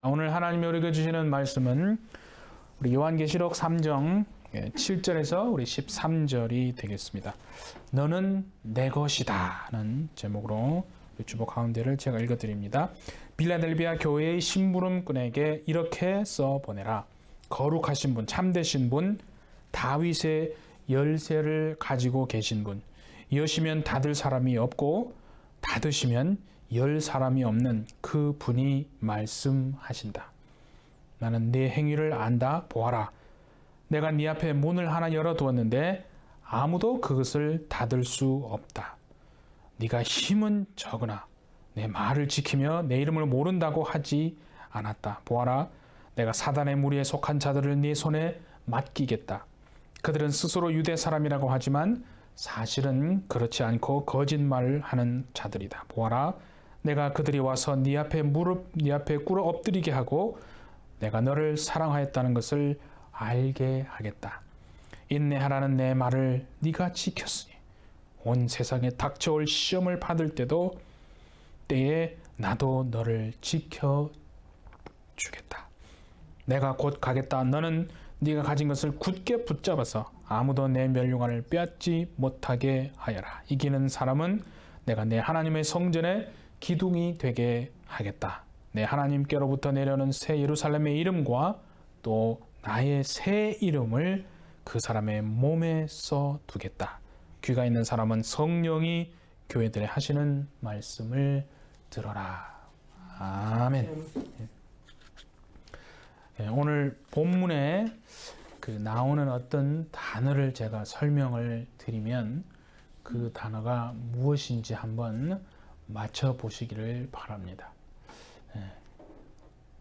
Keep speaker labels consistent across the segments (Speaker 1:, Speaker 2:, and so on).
Speaker 1: 오늘 하나님이 우리에게 주시는 말씀은 우리 요한계시록 3장 7절에서 우리 13절이 되겠습니다. 너는 내 것이다는 제목으로 주보 가운데를 제가 읽어드립니다. 빌라델비아 교회의 심부름꾼에게 이렇게 써보내라. 거룩하신 분, 참되신 분, 다윗의 열쇠를 가지고 계신 분, 여시면 닫을 사람이 없고 닫으시면 열 사람이 없는 그 분이 말씀하신다. 나는 네 행위를 안다. 보아라. 내가 네 앞에 문을 하나 열어두었는데 아무도 그것을 닫을 수 없다. 네가 힘은 적으나 내 말을 지키며 내 이름을 모른다고 하지 않았다. 보아라. 내가 사단의 무리에 속한 자들을 네 손에 맡기겠다. 그들은 스스로 유대 사람이라고 하지만 사실은 그렇지 않고 거짓말을 하는 자들이다. 보아라. 내가 그들이 와서 네 앞에 꿇어 엎드리게 하고 내가 너를 사랑하였다는 것을 알게 하겠다. 인내하라는 내 말을 네가 지켰으니 온 세상에 닥쳐올 시험을 받을 때에 나도 너를 지켜주겠다. 내가 곧 가겠다. 너는 네가 가진 것을 굳게 붙잡아서 아무도 내 멸류관을 빼앗지 못하게 하여라. 이기는 사람은 내가 내 하나님의 성전에 기둥이 되게 하겠다. 내 하나님께로부터 내려오는 새 예루살렘의 이름과 또 나의 새 이름을 그 사람의 몸에 써두겠다. 귀가 있는 사람은 성령이 교회들에 하시는 말씀을 들어라. 아멘. 오늘 본문에 나오는 어떤 단어를 제가 설명을 드리면 그 단어가 무엇인지 한번 맞춰보시기를 바랍니다.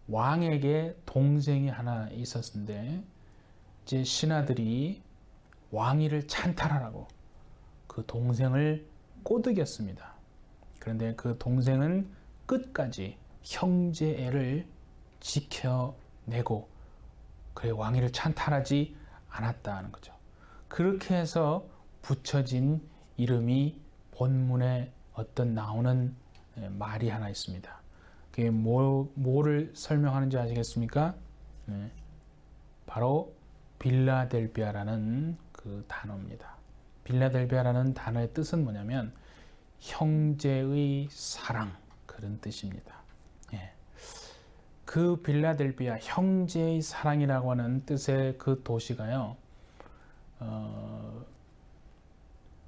Speaker 1: 왕에게 동생이 하나 있었는데 이제 신하들이 왕위를 찬탈하라고 그 동생을 꼬드겼습니다. 그런데 그 동생은 끝까지 형제애를 지켜내고 그의 왕위를 찬탈하지 않았다는 거죠. 그렇게 해서 붙여진 이름이 본문에 어떤 나오는 말이 하나 있습니다. 그게 뭐를 설명하는지 아시겠습니까? 바로 빌라델비아라는 그 단어입니다. 빌라델비아라는 단어의 뜻은 뭐냐면 형제의 사랑, 그런 뜻입니다. 그 빌라델비아, 형제의 사랑이라고 하는 뜻의 그 도시가요,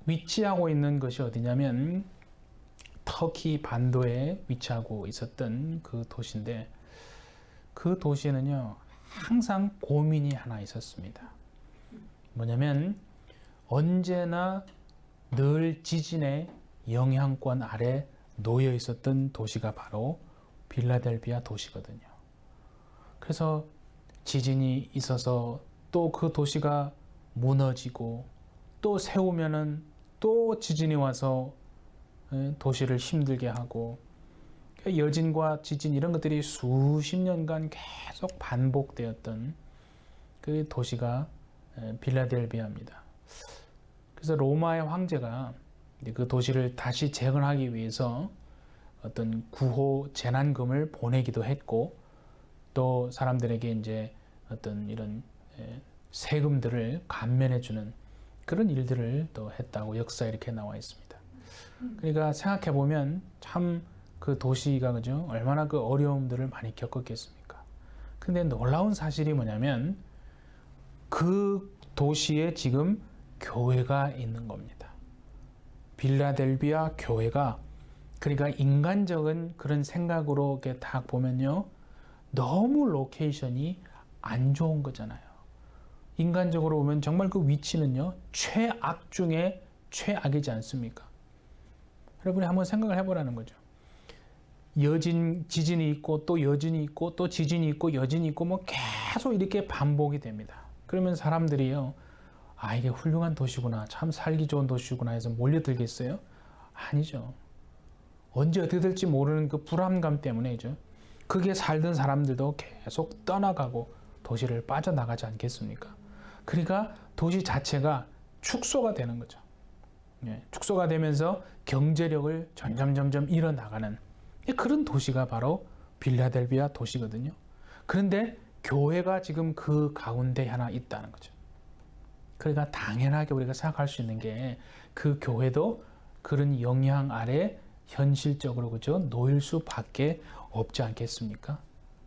Speaker 1: 위치하고 있는 것이 어디냐면 터키 반도에 위치하고 있었던 그 도시인데, 그 도시에는요 항상 고민이 하나 있었습니다. 뭐냐면 언제나 늘 지진의 영향권 아래 놓여 있었던 도시가 바로 빌라델비아 도시거든요. 그래서 지진이 있어서 또 그 도시가 무너지고 또 세우면은 또 지진이 와서 도시를 힘들게 하고, 여진과 지진 이런 것들이 수십 년간 계속 반복되었던 그 도시가 빌라델비아입니다. 그래서 로마의 황제가 그 도시를 다시 재건하기 위해서 어떤 구호 재난금을 보내기도 했고, 또 사람들에게 이제 어떤 이런 세금들을 감면해주는 그런 일들을 또 했다고 역사에 이렇게 나와 있습니다. 그러니까 생각해 보면 참 그 도시가 그죠, 얼마나 그 어려움들을 많이 겪었겠습니까? 근데 놀라운 사실이 뭐냐면 그 도시에 지금 교회가 있는 겁니다. 빌라델비아 교회가, 그러니까 인간적인 그런 생각으로 이렇게 딱 보면요, 너무 로케이션이 안 좋은 거잖아요. 인간적으로 보면 정말 그 위치는요 최악 중에 최악이지 않습니까? 여러분이 한번 생각을 해보라는 거죠. 지진이 있고 또 여진이 있고 또 지진이 있고 여진이 있고 뭐 계속 이렇게 반복이 됩니다. 그러면 사람들이요, 아 이게 훌륭한 도시구나, 참 살기 좋은 도시구나 해서 몰려들겠어요? 아니죠. 언제 어떻게 될지 모르는 그 불안감 때문에죠. 그게 살던 사람들도 계속 떠나가고 도시를 빠져나가지 않겠습니까? 그러니까 도시 자체가 축소가 되는 거죠. 축소가 되면서 경제력을 점점 잃어나가는 그런 도시가 바로 빌라델비아 도시거든요. 그런데 교회가 지금 그 가운데 하나 있다는 거죠. 그러니까 당연하게 우리가 생각할 수 있는 게 그 교회도 그런 영향 아래 현실적으로 그죠? 놓일 수밖에 없지 않겠습니까?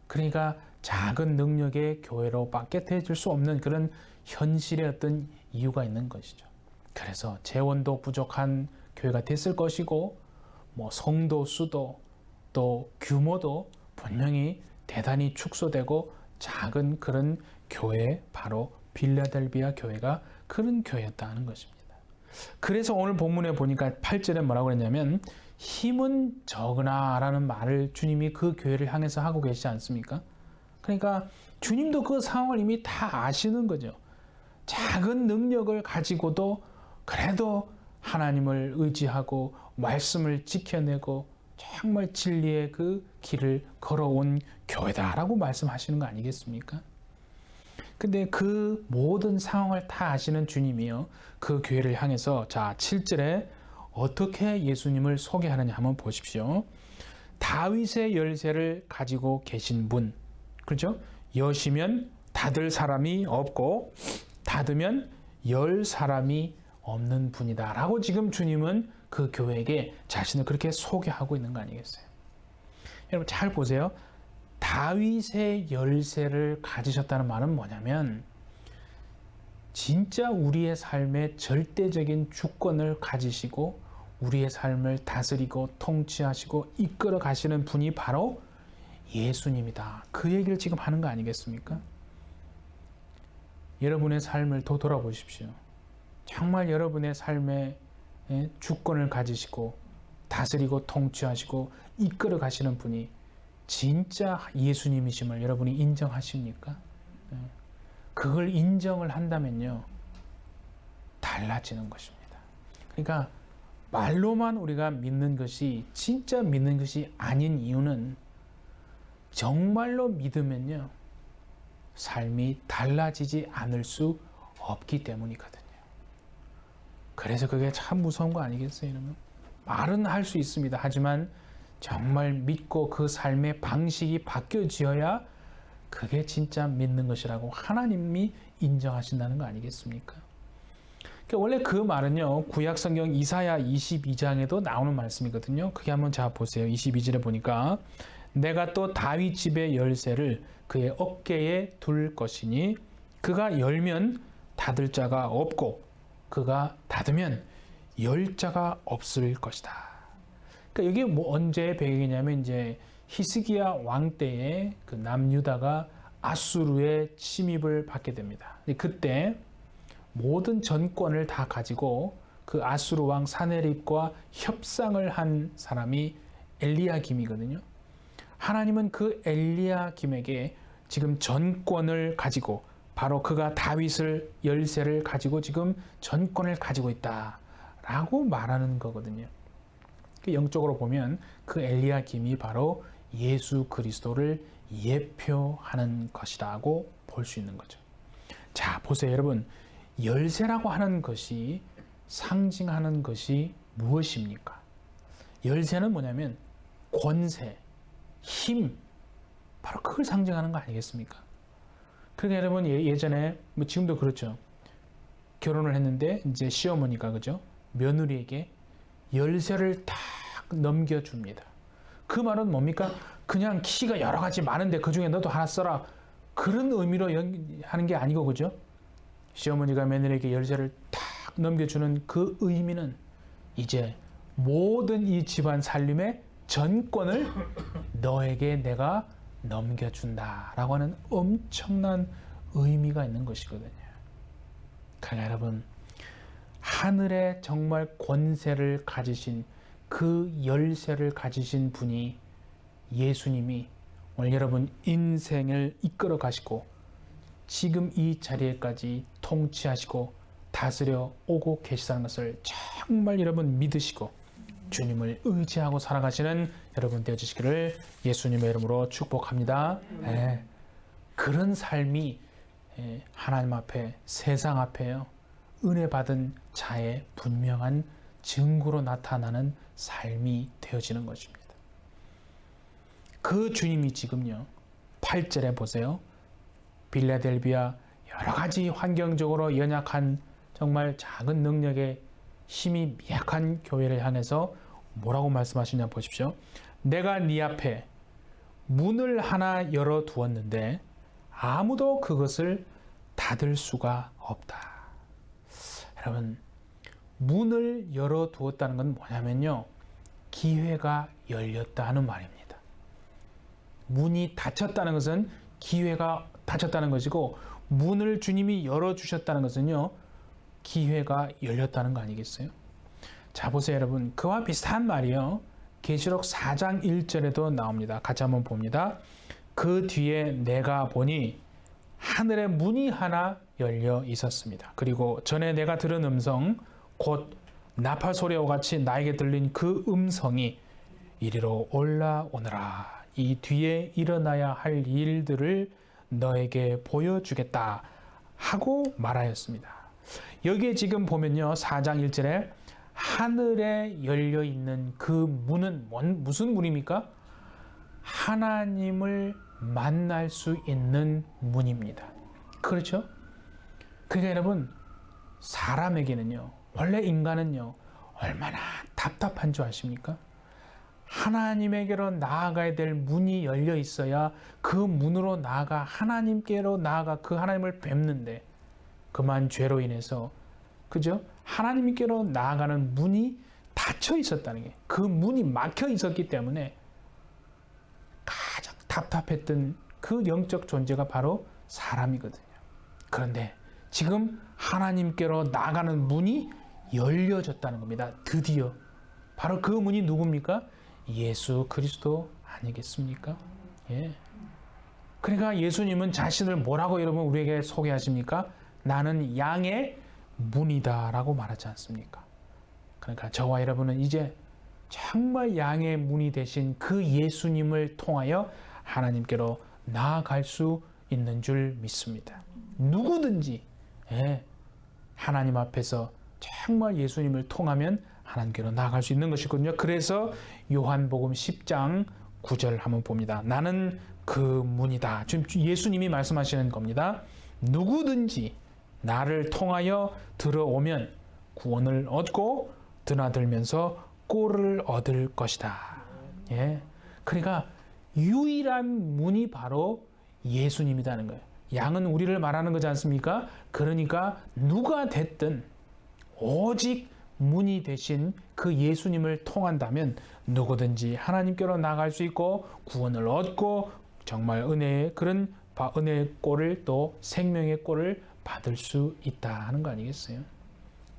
Speaker 1: 그러니까 작은 능력의 교회로 밖에 되어질 수 없는 그런 현실의 어떤 이유가 있는 것이죠. 그래서 재원도 부족한 교회가 됐을 것이고 뭐 성도 수도 또 규모도 분명히 대단히 축소되고 작은 그런 교회, 바로 빌라델비아 교회가 그런 교회였다는 것입니다. 그래서 오늘 본문에 보니까 8절에 뭐라고 그랬냐면 힘은 적으나 라는 말을 주님이 그 교회를 향해서 하고 계시지 않습니까? 그러니까 주님도 그 상황을 이미 다 아시는 거죠. 작은 능력을 가지고도 그래도 하나님을 의지하고 말씀을 지켜내고 정말 진리의 그 길을 걸어온 교회다라고 말씀하시는 거 아니겠습니까? 근데 그 모든 상황을 다 아시는 주님이요, 그 교회를 향해서 자 7절에 어떻게 예수님을 소개하느냐 한번 보십시오. 다윗의 열쇠를 가지고 계신 분, 그렇죠? 여시면 닫을 사람이 없고 닫으면 열 사람이 없는 분이다 라고 지금 주님은 그 교회에게 자신을 그렇게 소개하고 있는 거 아니겠어요? 여러분 잘 보세요. 다윗의 열쇠를 가지셨다는 말은 뭐냐면 진짜 우리의 삶의 절대적인 주권을 가지시고 우리의 삶을 다스리고 통치하시고 이끌어 가시는 분이 바로 예수님이다. 그 얘기를 지금 하는 거 아니겠습니까? 여러분의 삶을 돌아보십시오. 정말 여러분의 삶의 주권을 가지시고 다스리고 통치하시고 이끌어 가시는 분이 진짜 예수님이심을 여러분이 인정하십니까? 그걸 인정을 한다면요, 달라지는 것입니다. 그러니까 말로만 우리가 믿는 것이 진짜 믿는 것이 아닌 이유는 정말로 믿으면요, 삶이 달라지지 않을 수 없기 때문이거든요. 그래서 그게 참 무서운 거 아니겠어요, 여러분? 말은 할 수 있습니다. 하지만 정말 믿고 그 삶의 방식이 바뀌어져야 그게 진짜 믿는 것이라고 하나님이 인정하신다는 거 아니겠습니까? 원래 그 말은요, 구약성경 이사야 22장에도 나오는 말씀이거든요. 그게 한번 자 보세요. 22절에 보니까 내가 또 다윗 집의 열쇠를 그의 어깨에 둘 것이니 그가 열면 닫을 자가 없고 그가 닫으면 열 자가 없을 것이다. 그러니까 이게 뭐 언제의 배경이냐면 이제 히스기야 왕 때에 그 남유다가 아수르의 침입을 받게 됩니다. 그때 모든 전권을 다 가지고 그 아수르 왕 사네립과 협상을 한 사람이 엘리야김이거든요. 하나님은 그 엘리야김에게 지금 전권을 가지고 바로 그가 다윗을 열쇠를 가지고 지금 전권을 가지고 있다라고 말하는 거거든요. 영적으로 보면 그 엘리야김이 바로 예수 그리스도를 예표하는 것이라고 볼 수 있는 거죠. 자, 보세요, 여러분. 열쇠라고 하는 것이 상징하는 것이 무엇입니까? 열쇠는 뭐냐면 권세, 힘, 바로 그걸 상징하는 거 아니겠습니까? 그러니까 여러분 예전에 뭐 지금도 그렇죠. 결혼을 했는데 이제 시어머니가 그죠? 며느리에게 열쇠를 딱 넘겨줍니다. 그 말은 뭡니까? 그냥 키가 여러 가지 많은데 그 중에 너도 하나 써라. 그런 의미로 하는 게 아니고 그죠? 시어머니가 며느리에게 열쇠를 딱 넘겨주는 그 의미는 이제 모든 이 집안 살림의 전권을 너에게 내가 넘겨준다라고 하는 엄청난 의미가 있는 것이거든요. 그러니까 여러분, 하늘에 정말 권세를 가지신 그 열쇠를 가지신 분이 예수님이 오늘 여러분 인생을 이끌어 가시고 지금 이 자리에까지 통치하시고 다스려 오고 계시다는 것을 정말 여러분 믿으시고 주님을 의지하고 살아가시는 여러분 되어주시기를 예수님의 이름으로 축복합니다. 네. 그런 삶이 하나님 앞에, 세상 앞에요, 은혜 받은 자의 분명한 증거로 나타나는 삶이 되어지는 것입니다. 그 주님이 지금요 8절에 보세요. 빌라델비아 여러 가지 환경적으로 연약한 정말 작은 능력의 힘이 미약한 교회를 향해서 뭐라고 말씀하시냐 보십시오. 내가 네 앞에 문을 하나 열어 두었는데 아무도 그것을 닫을 수가 없다. 여러분, 문을 열어 두었다는 건 뭐냐면요, 기회가 열렸다 하는 말입니다. 문이 닫혔다는 것은 기회가 닫혔다는 것이고, 문을 주님이 열어주셨다는 것은요, 기회가 열렸다는 거 아니겠어요? 자, 보세요 여러분. 그와 비슷한 말이요, 계시록 4장 1절에도 나옵니다. 같이 한번 봅니다. 그 뒤에 내가 보니 하늘의 문이 하나 열려 있었습니다. 그리고 전에 내가 들은 음성, 곧 나팔 소리와 같이 나에게 들린 그 음성이 이리로 올라오너라. 이 뒤에 일어나야 할 일들을 너에게 보여주겠다 하고 말하였습니다. 여기에 지금 보면요, 4장 1절에 하늘에 열려 있는 그 문은 무슨 문입니까? 하나님을 만날 수 있는 문입니다. 그렇죠? 그러니까 여러분, 사람에게는요, 원래 인간은요, 얼마나 답답한 줄 아십니까? 하나님에게로 나아가야 될 문이 열려 있어야 그 문으로 나아가 하나님께로 나아가 그 하나님을 뵙는데, 그만 죄로 인해서, 그죠? 하나님께로 나아가는 문이 닫혀 있었다는 게, 그 문이 막혀 있었기 때문에 가장 답답했던 그 영적 존재가 바로 사람이거든요. 그런데 지금 하나님께로 나아가는 문이 열려졌다는 겁니다. 드디어. 바로 그 문이 누굽니까? 예수 그리스도 아니겠습니까? 예. 그러니까 예수님은 자신을 뭐라고 여러분 우리에게 소개하십니까? 나는 양의 문이다 라고 말하지 않습니까? 그러니까 저와 여러분은 이제 정말 양의 문이 되신 그 예수님을 통하여 하나님께로 나아갈 수 있는 줄 믿습니다. 누구든지 하나님 앞에서 정말 예수님을 통하면 하나님께로 나아갈 수 있는 것이거든요. 그래서 요한복음 10장 9절 한번 봅니다. 나는 그 문이다. 지금 예수님이 말씀하시는 겁니다. 누구든지 나를 통하여 들어오면 구원을 얻고 드나들면서 꼴을 얻을 것이다. 예. 그러니까 유일한 문이 바로 예수님이라는 거예요. 양은 우리를 말하는 거지 않습니까? 그러니까 누가 됐든 오직 문이 되신 그 예수님을 통한다면 누구든지 하나님께로 나갈 수 있고 구원을 얻고 정말 은혜의 그런 은혜의 꼴을 또 생명의 꼴을 받을 수 있다 하는 거 아니겠어요?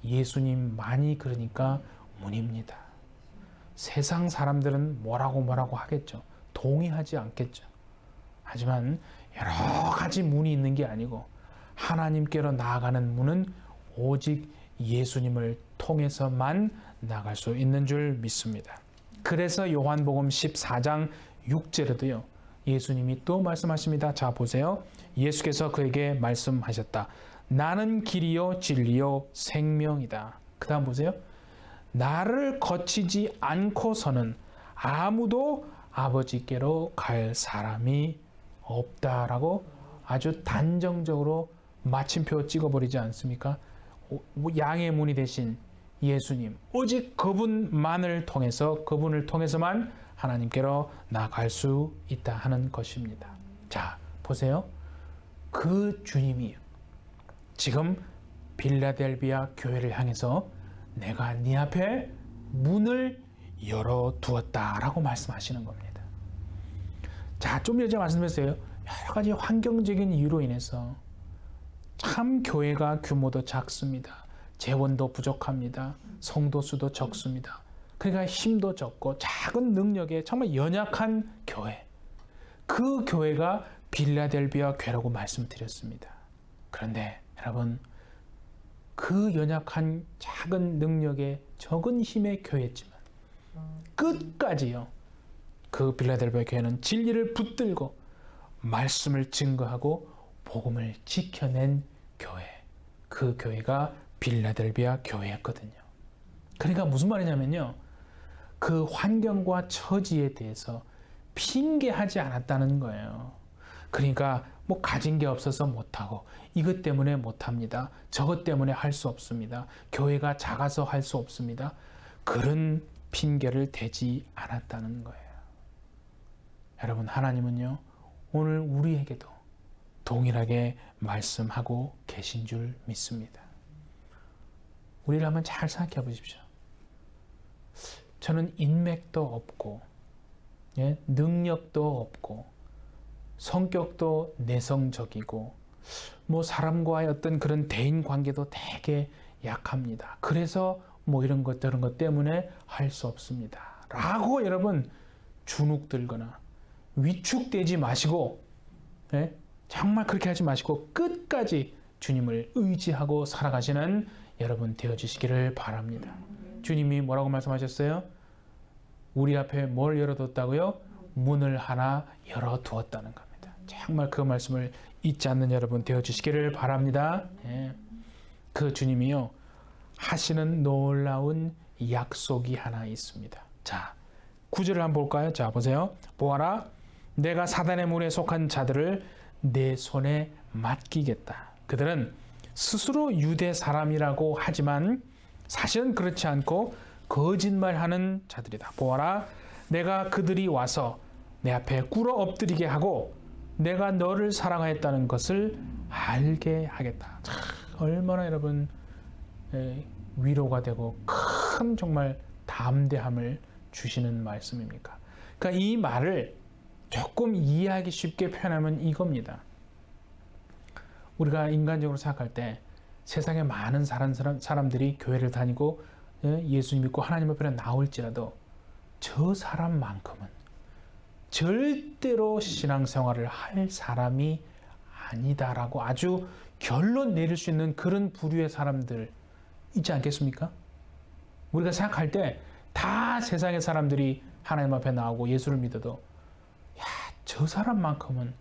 Speaker 1: 예수님만이 그러니까 문입니다. 세상 사람들은 뭐라고 하겠죠. 동의하지 않겠죠. 하지만 여러 가지 문이 있는 게 아니고 하나님께로 나아가는 문은 오직 예수님을 통해서만 나갈 수 있는 줄 믿습니다. 그래서 요한복음 14장 6절에도요. 예수님이 또 말씀하십니다. 자 보세요. 예수께서 그에게 말씀하셨다. 나는 길이요 진리요 생명이다. 그 다음 보세요. 나를 거치지 않고서는 아무도 아버지께로 갈 사람이 없다라고 아주 단정적으로 마침표 찍어버리지 않습니까? 양의 문이 되신 예수님, 오직 그분만을 통해서 그분을 통해서만 하나님께로 나갈 수 있다 하는 것입니다. 자 보세요. 그 주님이 지금 빌라델비아 교회를 향해서 내가 네 앞에 문을 열어두었다라고 말씀하시는 겁니다. 자, 좀 전에 말씀드렸어요. 여러 가지 환경적인 이유로 인해서 참 교회가 규모도 작습니다. 재원도 부족합니다. 성도 수도 적습니다. 그러니까 힘도 적고 작은 능력에 정말 연약한 교회. 그 교회가 빌라델비아 교회라고 말씀드렸습니다. 그런데 여러분, 그 연약한 작은 능력에 적은 힘의 교회였지만 끝까지요. 그 빌라델비아 교회는 진리를 붙들고 말씀을 증거하고 복음을 지켜낸 교회. 그 교회가 빌라델비아 교회였거든요. 그러니까 무슨 말이냐면요. 그 환경과 처지에 대해서 핑계하지 않았다는 거예요. 그러니까 뭐 가진 게 없어서 못하고 이것 때문에 못합니다. 저것 때문에 할 수 없습니다. 교회가 작아서 할 수 없습니다. 그런 핑계를 대지 않았다는 거예요. 여러분, 하나님은요, 오늘 우리에게도 동일하게 말씀하고 계신 줄 믿습니다. 우리를 한번 잘 생각해 보십시오. 저는 인맥도 없고, 능력도 없고, 성격도 내성적이고, 뭐 사람과의 어떤 그런 대인 관계도 되게 약합니다. 그래서 뭐 이런 것 저런 것 때문에 할 수 없습니다. 라고 여러분 주눅들거나 위축되지 마시고, 정말 그렇게 하지 마시고 끝까지 주님을 의지하고 살아가시는 여러분 되어주시기를 바랍니다. 주님이 뭐라고 말씀하셨어요? 우리 앞에 뭘 열어뒀다고요? 문을 하나 열어두었다는 겁니다. 정말 그 말씀을 잊지 않는 여러분 되어주시기를 바랍니다. 그 주님이요, 하시는 놀라운 약속이 하나 있습니다. 자, 9절을 한번 볼까요? 자, 보세요. 보아라, 내가 사단의 문에 속한 자들을 내 손에 맡기겠다. 그들은 스스로 유대 사람이라고 하지만 사실은 그렇지 않고 거짓말하는 자들이다. 보아라, 내가 그들이 와서 내 앞에 꿇어 엎드리게 하고 내가 너를 사랑하였다는 것을 알게 하겠다. 참, 얼마나 여러분 위로가 되고 큰 정말 담대함을 주시는 말씀입니까? 그러니까 이 말을 조금 이해하기 쉽게 표현하면 이겁니다. 우리가 인간적으로 생각할 때 세상에 많은 사람들이 교회를 다니고 예수 믿고 하나님 앞에 나올지라도 저 사람만큼은 절대로 신앙생활을 할 사람이 아니다라고 아주 결론 내릴 수 있는 그런 부류의 사람들 있지 않겠습니까? 우리가 생각할 때 다 세상의 사람들이 하나님 앞에 나오고 예수를 믿어도 저 사람만큼은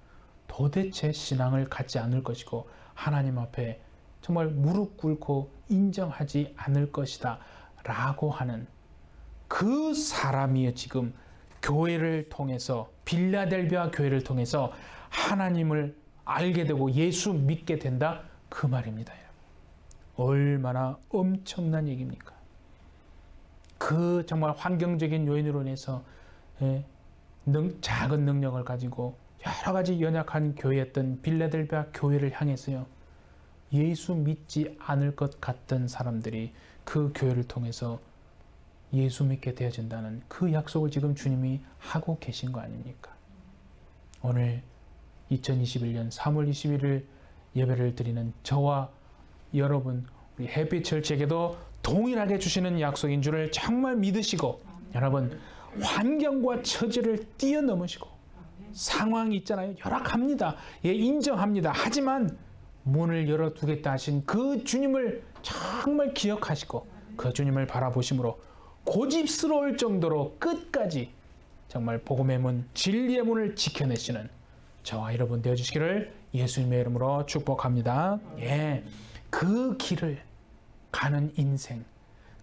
Speaker 1: 도대체 신앙을 갖지 않을 것이고 하나님 앞에 정말 무릎 꿇고 인정하지 않을 것이다 라고 하는 그 사람이 지금 교회를 통해서 빌라델비아 교회를 통해서 하나님을 알게 되고 예수 믿게 된다 그 말입니다. 얼마나 엄청난 얘기입니까? 그 정말 환경적인 요인으로 인해서 작은 능력을 가지고 여러 가지 연약한 교회였던 빌라델비아 교회를 향해서요, 예수 믿지 않을 것 같던 사람들이 그 교회를 통해서 예수 믿게 되어진다는 그 약속을 지금 주님이 하고 계신 거 아닙니까? 오늘 2021년 3월 21일 예배를 드리는 저와 여러분, 우리 햇빛철치에게도 동일하게 주시는 약속인 줄을 정말 믿으시고, 여러분 환경과 처지를 뛰어넘으시고, 상황이 있잖아요, 열악합니다. 인정합니다. 하지만 문을 열어두겠다 하신 그 주님을 정말 기억하시고 그 주님을 바라보심으로 고집스러울 정도로 끝까지 정말 복음의 문, 진리의 문을 지켜내시는 저와 여러분 되어주시기를 예수님의 이름으로 축복합니다. 그 길을 가는 인생,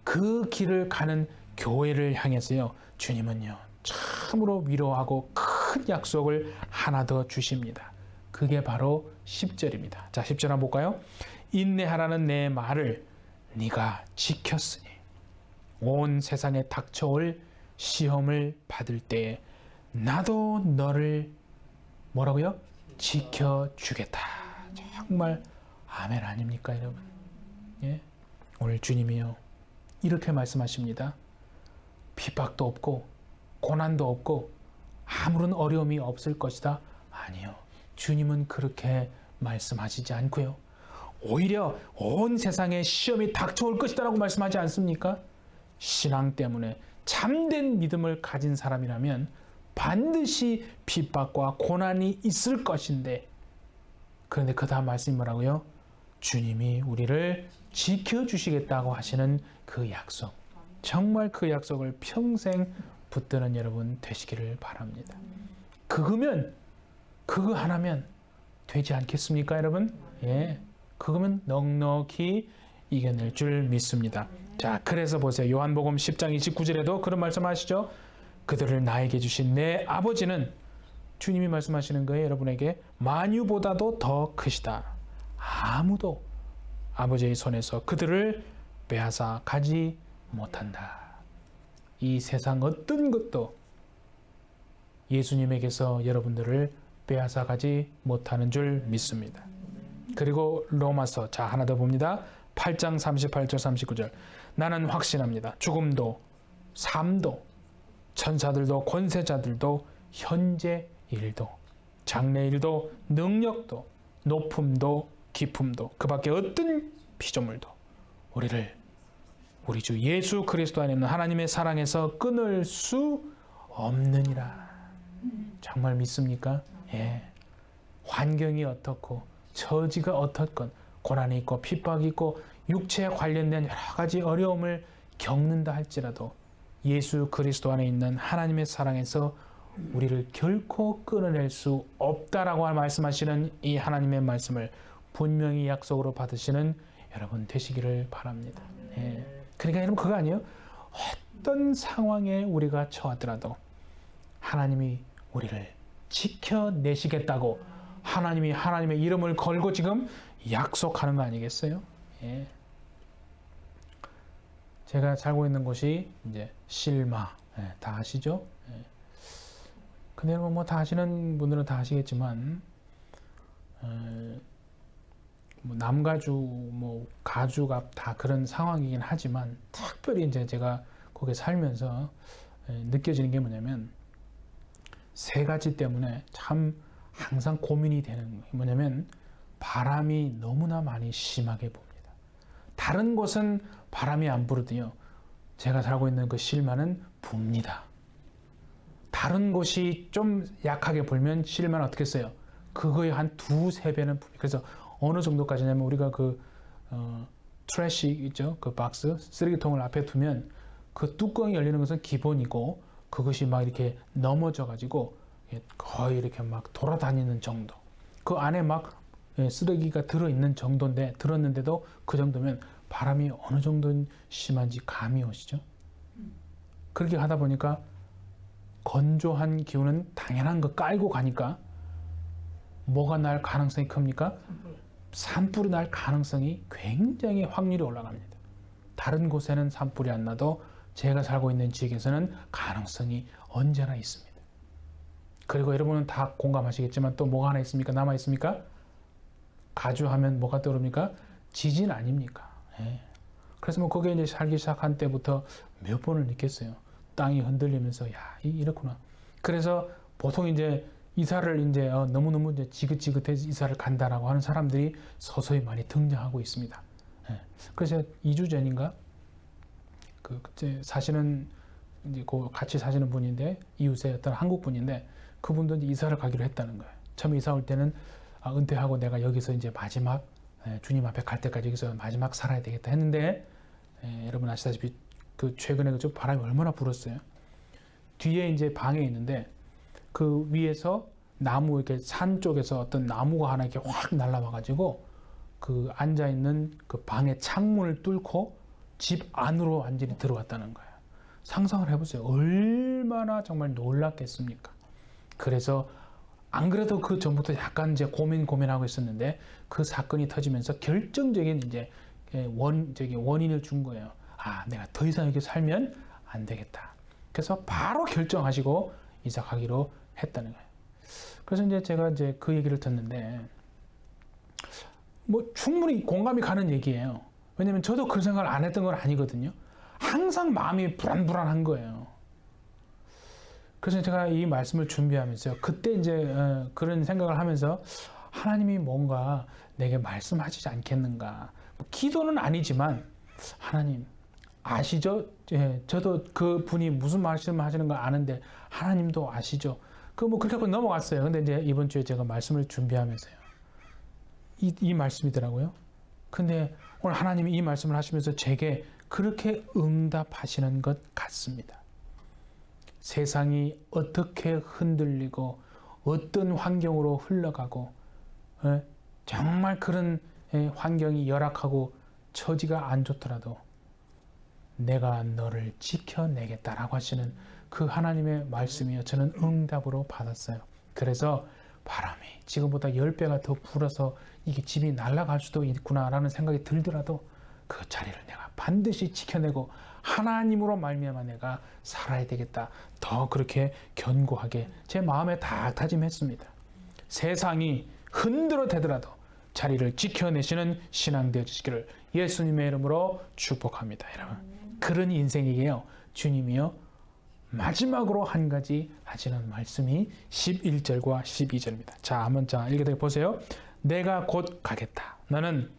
Speaker 1: 그 길을 가는 교회를 향해서요, 주님은요 참으로 위로하고 큰 약속을 하나 더 주십니다. 그게 바로 10절입니다. 자, 10절 한번 볼까요? 인내하라는 내 말을 네가 지켰으니 온 세상에 닥쳐올 시험을 받을 때에 나도 너를 뭐라고요? 지켜주겠다. 정말 아멘 아닙니까 여러분? 오늘 주님이요 이렇게 말씀하십니다. 핍박도 없고 고난도 없고 아무런 어려움이 없을 것이다. 아니요, 주님은 그렇게 말씀하시지 않고요, 오히려 온 세상에 시험이 닥쳐올 것이다 라고 말씀하지 않습니까? 신앙 때문에 참된 믿음을 가진 사람이라면 반드시 핍박과 고난이 있을 것인데, 그런데 그 다음 말씀이 뭐라고요? 주님이 우리를 지켜주시겠다고 하시는 그 약속, 정말 그 약속을 평생 붙드는 여러분 되시기를 바랍니다. 그거면, 그거 하나면 되지 않겠습니까 여러분? 그거면 넉넉히 이겨낼 줄 믿습니다. 자, 그래서 보세요. 요한복음 10장 29절에도 그런 말씀 하시죠. 그들을 나에게 주신 내 아버지는 주님이 말씀하시는 거예요. 여러분에게 만유보다도 더 크시다. 아무도 아버지의 손에서 그들을 빼앗아 가지 못한다. 이 세상 어떤 것도 예수님에게서 여러분들을 빼앗아 가지 못하는 줄 믿습니다. 그리고 로마서, 자 하나 더 봅니다. 8장 38절 39절. 나는 확신합니다. 죽음도 삶도 천사들도 권세자들도 현재 일도 장래 일도 능력도 높음도 깊음도 그 밖에 어떤 피조물도 우리를 우리 주 예수 그리스도 안에 있는 하나님의 사랑에서 끊을 수 없느니라. 정말 믿습니까? 예. 환경이 어떻고 처지가 어떻건 고난이 있고 핍박이 있고 육체에 관련된 여러 가지 어려움을 겪는다 할지라도 예수 그리스도 안에 있는 하나님의 사랑에서 우리를 결코 끊어낼 수 없다라고 말씀하시는 이 하나님의 말씀을 분명히 약속으로 받으시는 여러분 되시기를 바랍니다. 예. 그러니까 여러분 그거 아니에요? 어떤 상황에 우리가 처하더라도 하나님이 우리를 지켜내시겠다고 하나님이 하나님의 이름을 걸고 지금 약속하는 거 아니겠어요? 예. 제가 살고 있는 곳이 이제 실마, 예, 다 아시죠? 예. 근데 여러분 뭐 다 아시는 분들은 다 아시겠지만 뭐 남가주, 뭐 가주가 다 그런 상황이긴 하지만 특별히 이제 제가 거기에 살면서 느껴지는 게 뭐냐면 세 가지 때문에 참 항상 고민이 되는 게 뭐냐면 바람이 너무나 많이 심하게 붑니다. 다른 곳은 바람이 안 불어도요. 제가 살고 있는 그 실마는 붑니다. 다른 곳이 좀 약하게 불면 실마는 어떻게 써요? 그거의 한 두세 배는 붑니다. 그래서 어느 정도까지냐면 우리가 그 트래시 있죠? 그 박스, 쓰레기통을 앞에 두면 그 뚜껑이 열리는 것은 기본이고 그것이 막 이렇게 넘어져 가지고 거의 이렇게 막 돌아다니는 정도. 그 안에 막 쓰레기가 들어있는 정도인데 들었는데도 그 정도면 바람이 어느 정도 심한지 감이 오시죠? 그렇게 하다 보니까 건조한 기운은 당연한 거 깔고 가니까 뭐가 날 가능성이 큽니까? 산불이 날 가능성이 굉장히 확률이 올라갑니다. 다른 곳에는 산불이 안 나도 제가 살고 있는 지역에서는 가능성이 언제나 있습니다. 그리고 여러분은 다 공감하시겠지만 또 뭐가 하나 있습니까? 남아 있습니까? 가주하면 뭐가 떠오릅니까? 지진 아닙니까? 예. 그래서 뭐 거기에 이제 살기 시작한 때부터 몇 번을 느꼈어요. 땅이 흔들리면서 야 이렇구나. 그래서 보통 이제 이사를 이제 너무너무 이제 지긋지긋해서 이사를 간다라고 하는 사람들이 서서히 많이 등장하고 있습니다. 예. 그래서 2주 전인가 그때 사시는 이제 같이 사시는 분인데 이웃의 어떤 한국 분인데 그분도 이제 이사를 가기로 했다는 거예요. 처음 이사 올 때는 은퇴하고 내가 여기서 이제 마지막 주님 앞에 갈 때까지 여기서 마지막 살아야 되겠다 했는데 여러분 아시다시피 그 최근에 그 바람이 얼마나 불었어요. 뒤에 이제 방에 있는데 그 위에서 나무 이렇게 산 쪽에서 어떤 나무가 하나 이렇게 확 날라와가지고 그 앉아 있는 그 방의 창문을 뚫고 집 안으로 완전히 들어왔다는 거예요. 상상을 해보세요. 얼마나 정말 놀랐겠습니까? 그래서 안 그래도 그 전부터 약간 이제 고민하고 있었는데 그 사건이 터지면서 결정적인 이제 원인을 준 거예요. 아, 내가 더 이상 이렇게 살면 안 되겠다. 그래서 바로 결정하시고 이사 가기로 했다는 거예요. 그래서 이제 제가 이제 그 얘기를 듣는데 뭐 충분히 공감이 가는 얘기예요. 왜냐면 저도 그런 생각을 안 했던 건 아니거든요. 항상 마음이 불안불안한 거예요. 그래서 제가 이 말씀을 준비하면서 그때 이제 그런 생각을 하면서 하나님이 뭔가 내게 말씀하시지 않겠는가. 뭐 기도는 아니지만 하나님 아시죠? 예, 저도 그 분이 무슨 말씀을 하시는 걸 아는데 하나님도 아시죠? 그 뭐 그렇게 하고 넘어갔어요. 근데 이제 이번 주에 제가 말씀을 준비하면서요. 이 말씀이더라고요. 근데 오늘 하나님이 이 말씀을 하시면서 제게 그렇게 응답하시는 것 같습니다. 세상이 어떻게 흔들리고 어떤 환경으로 흘러가고 정말 그런 환경이 열악하고 처지가 안 좋더라도 내가 너를 지켜내겠다라고 하시는 그 하나님의 말씀이요 저는 응답으로 받았어요. 그래서 바람이 지금보다 10배가 더 불어서 이게 집이 날아갈 수도 있구나라는 생각이 들더라도 그 자리를 내가 반드시 지켜내고 하나님으로 말미암아 내가 살아야 되겠다. 더 그렇게 견고하게 제 마음에 다 다짐했습니다. 세상이 흔들어 대더라도 자리를 지켜내시는 신앙 되어주시기를 예수님의 이름으로 축복합니다. 여러분, 그런 인생이게요 주님이요 마지막으로 한 가지 하시는 말씀이 11절과 12절입니다. 자, 한번 읽어드려 보세요. 내가 곧 가겠다. 너는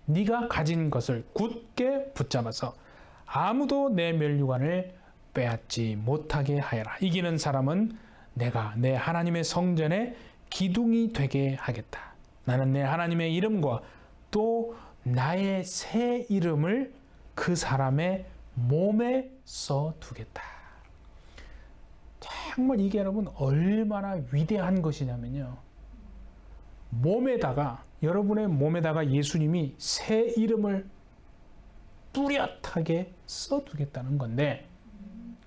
Speaker 1: 네가 가진 것을 굳게 붙잡아서 아무도 내 면류관을 빼앗지 못하게 하여라. 이기는 사람은 내가 내 하나님의 성전에 기둥이 되게 하겠다. 나는 내 하나님의 이름과 또 나의 새 이름을 그 사람의 몸에 써두겠다. 정말 이게 여러분 얼마나 위대한 것이냐면요. 여러분의 몸에다가 예수님이 새 이름을 뚜렷하게 써두겠다는 건데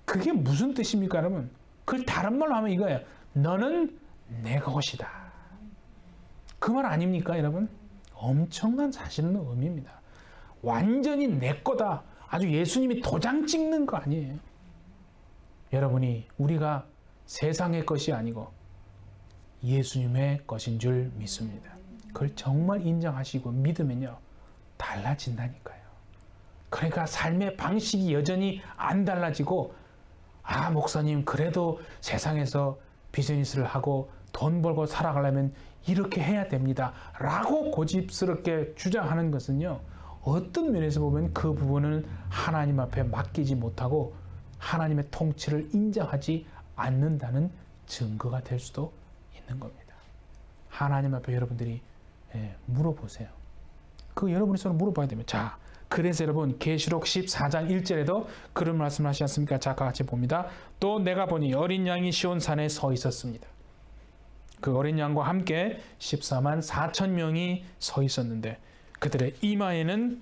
Speaker 1: 그게 무슨 뜻입니까 여러분? 그걸 다른 말로 하면 이거예요. 너는 내 것이다. 그 말 아닙니까 여러분? 엄청난 사실은 의미입니다. 완전히 내 거다. 아주 예수님이 도장 찍는 거 아니에요. 여러분이 우리가 세상의 것이 아니고 예수님의 것인 줄 믿습니다. 그걸 정말 인정하시고 믿으면요 달라진다니까요. 그러니까 삶의 방식이 여전히 안 달라지고 목사님 그래도 세상에서 비즈니스를 하고 돈 벌고 살아가려면 이렇게 해야 됩니다 라고 고집스럽게 주장하는 것은요 어떤 면에서 보면 그 부분은 하나님 앞에 맡기지 못하고 하나님의 통치를 인정하지 않는다는 증거가 될 수도 있는 겁니다. 하나님 앞에 여러분들이 물어보세요. 그 여러분이 서로 물어봐야 됩니다. 자, 그래서 여러분 계시록 14장 1절에도 그런 말씀을 하시지 않습니까? 자, 같이 봅니다. 또 내가 보니 어린 양이 시온산에 서 있었습니다. 그 어린 양과 함께 14만 4천 명이 서 있었는데 그들의 이마에는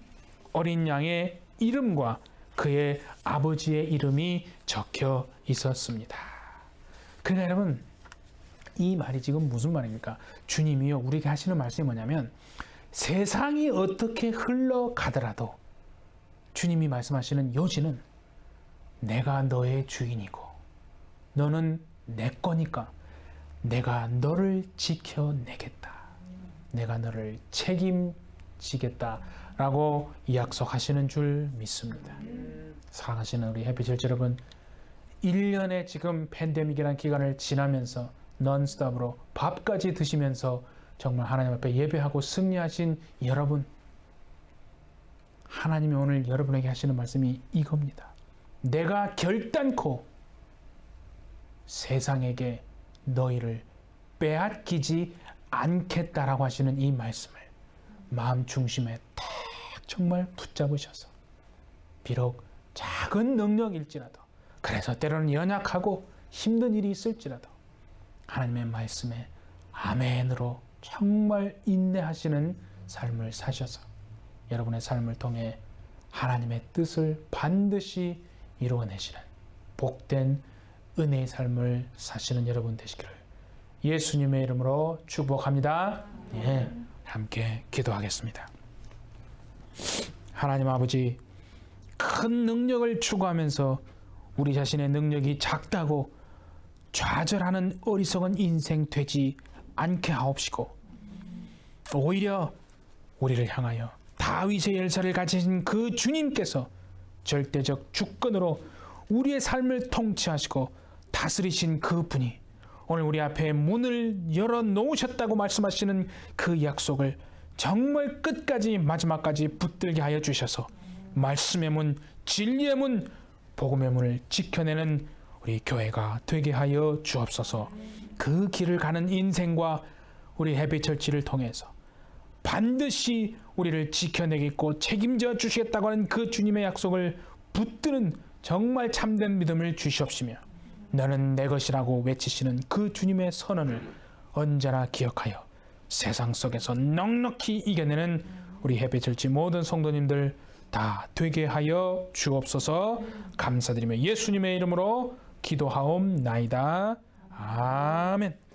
Speaker 1: 어린 양의 이름과 그의 아버지의 이름이 적혀 있었습니다. 그러니까 여러분 이 말이 지금 무슨 말입니까? 주님이요 우리에게 하시는 말씀이 뭐냐면 세상이 어떻게 흘러가더라도 주님이 말씀하시는 요지는 내가 너의 주인이고 너는 내 거니까 내가 너를 지켜내겠다. 내가 너를 책임지겠다 라고 약속하시는 줄 믿습니다. 사랑하시는 우리 해피철치 여러분, 1년의 지금 팬데믹이라는 기간을 지나면서 넌스톱으로 밥까지 드시면서 정말 하나님 앞에 예배하고 승리하신 여러분, 하나님이 오늘 여러분에게 하시는 말씀이 이겁니다. 내가 결단코 세상에게 너희를 빼앗기지 않겠다라고 하시는 이 말씀을 마음 중심에 딱 정말 붙잡으셔서 비록 작은 능력일지라도 그래서 때로는 연약하고 힘든 일이 있을지라도 하나님의 말씀에 아멘으로 정말 인내하시는 삶을 사셔서 여러분의 삶을 통해 하나님의 뜻을 반드시 이루어내시는 복된 은혜의 삶을 사시는 여러분 되시기를 예수님의 이름으로 축복합니다. 예, 함께 기도하겠습니다. 하나님 아버지, 큰 능력을 추구하면서 우리 자신의 능력이 작다고 좌절하는 어리석은 인생 되지 않게 하옵시고 오히려 우리를 향하여 다윗의 열쇠를 가지신 그 주님께서 절대적 주권으로 우리의 삶을 통치하시고 다스리신 그 분이 오늘 우리 앞에 문을 열어놓으셨다고 말씀하시는 그 약속을 정말 끝까지 마지막까지 붙들게 하여 주셔서 말씀의 문, 진리의 문, 복음의 문을 지켜내는 우리 교회가 되게 하여 주옵소서. 그 길을 가는 인생과 우리 해피철치를 통해서 반드시 우리를 지켜내겠고 책임져 주시겠다고 하는 그 주님의 약속을 붙드는 정말 참된 믿음을 주시옵시며 너는 내 것이라고 외치시는 그 주님의 선언을 언제나 기억하여 세상 속에서 넉넉히 이겨내는 우리 해피철치 모든 성도님들 다 되게 하여 주옵소서. 감사드리며 예수님의 이름으로 기도하옵나이다. 아멘.